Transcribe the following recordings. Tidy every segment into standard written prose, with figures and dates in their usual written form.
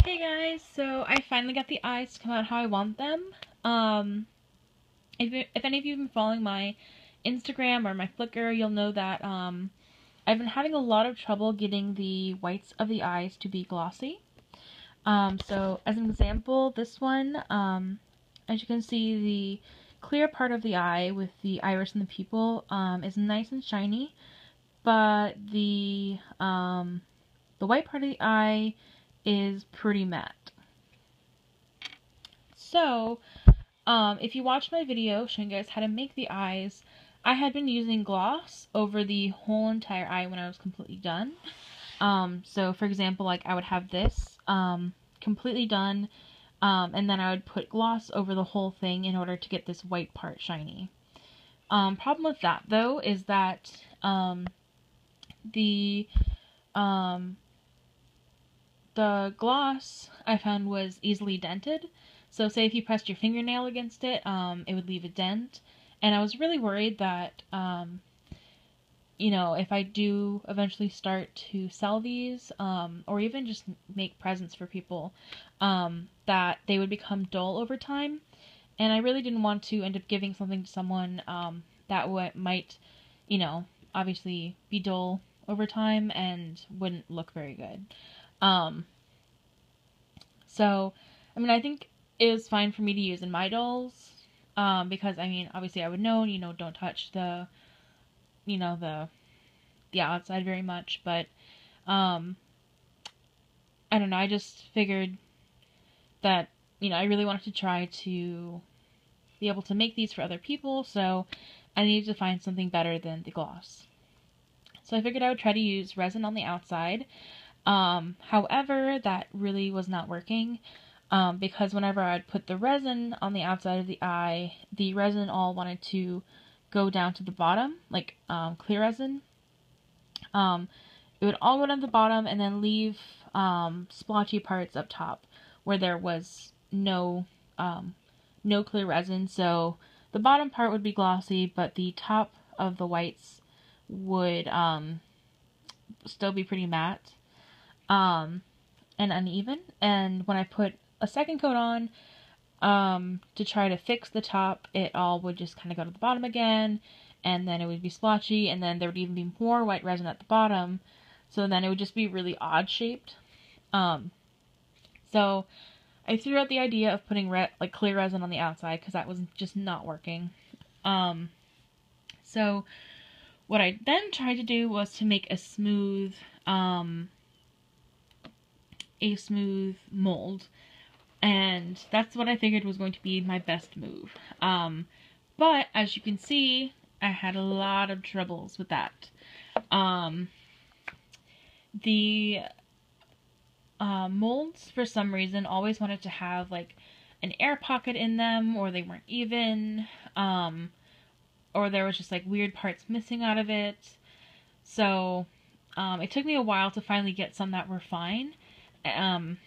Hey guys, so I finally got the eyes to come out how I want them. If any of you have been following my Instagram or my Flickr, you'll know that I've been having a lot of trouble getting the whites of the eyes to be glossy. So as an example, this one, as you can see, the clear part of the eye with the iris and the pupil is nice and shiny, but the white part of the eye is pretty matte. So, if you watched my video showing you guys how to make the eyes, I had been using gloss over the whole entire eye when I was completely done. So for example, like I would have this completely done, and then I would put gloss over the whole thing in order to get this white part shiny. Problem with that though is that the gloss I found was easily dented. So say if you pressed your fingernail against it, it would leave a dent. And I was really worried that, if I do eventually start to sell these, or even just make presents for people, that they would become dull over time. And I really didn't want to end up giving something to someone that might, obviously be dull over time and wouldn't look very good. So, I think it was fine for me to use in my dolls, because, obviously I would know, don't touch the outside very much, but, I don't know, I just figured that, I really wanted to try to be able to make these for other people, so I needed to find something better than the gloss. So I figured I would try to use resin on the outside. However, that really was not working, because whenever I'd put the resin on the outside of the eye, the resin all wanted to go down to the bottom, like, clear resin. It would all go down to the bottom and then leave, splotchy parts up top where there was no clear resin, so the bottom part would be glossy, but the top of the whites would, still be pretty matte. And uneven, and when I put a second coat on, to try to fix the top, it all would just kind of go to the bottom again, and then it would be splotchy, and then there would even be more white resin at the bottom, so then it would just be really odd shaped. So I threw out the idea of putting clear resin on the outside, because that was just not working. So what I then tried to do was to make a smooth mold, and that's what I figured was going to be my best move. But as you can see, I had a lot of troubles with that. The molds, for some reason, always wanted to have like an air pocket in them, or they weren't even, or there was just like weird parts missing out of it. So it took me a while to finally get some that were fine, and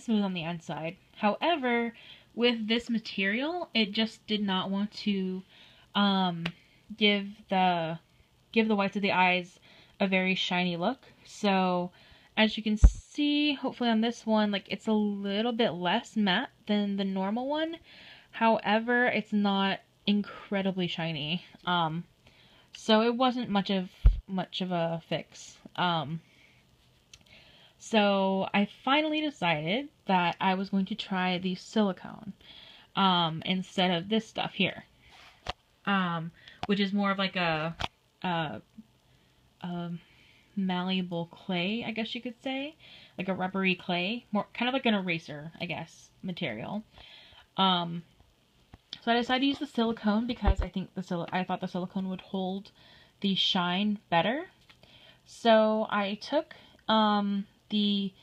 smooth on the inside. However, with this material, it just did not want to give the whites of the eyes a very shiny look. So as you can see, hopefully on this one, like, it's a little bit less matte than the normal one. However, it's not incredibly shiny. So it wasn't much of a fix. So I finally decided that I was going to try the silicone, instead of this stuff here, which is more of like a malleable clay, I guess you could say, like a rubbery clay, more kind of like an eraser, I guess, material. So I decided to use the silicone because I thought the silicone would hold the shine better. So I took the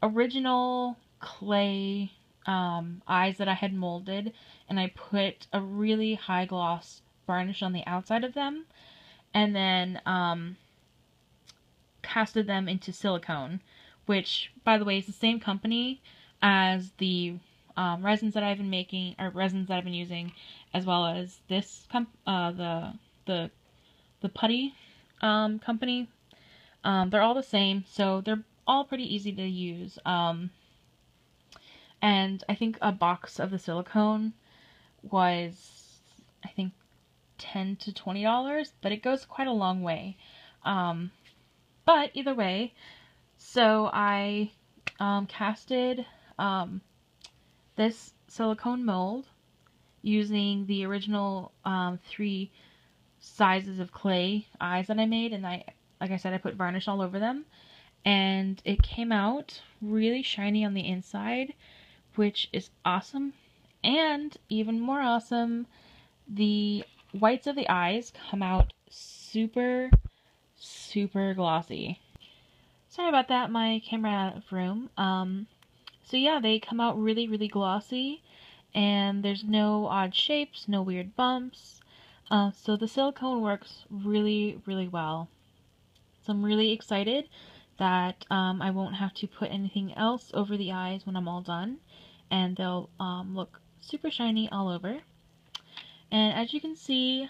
original clay eyes that I had molded, and I put a really high gloss varnish on the outside of them, and then casted them into silicone, which, by the way, is the same company as the resins that I've been making, or resins that I've been using, as well as this the putty company. They're all the same, so they're all pretty easy to use. And I think a box of the silicone was, I think, $10 to $20, but it goes quite a long way. But either way, so I casted this silicone mold using the original 3 sizes of clay eyes that I made, and like I said, I put varnish all over them, and it came out really shiny on the inside, which is awesome. And even more awesome, the whites of the eyes come out super glossy. Sorry about that, my camera out of room. So yeah, they come out really glossy, and there's no odd shapes, no weird bumps. So the silicone works really well. So I'm really excited that I won't have to put anything else over the eyes when I'm all done, and they'll look super shiny all over. And as you can see,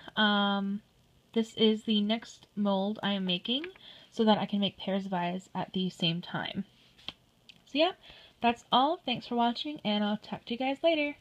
this is the next mold I am making so that I can make pairs of eyes at the same time. So yeah, that's all. Thanks for watching, and I'll talk to you guys later.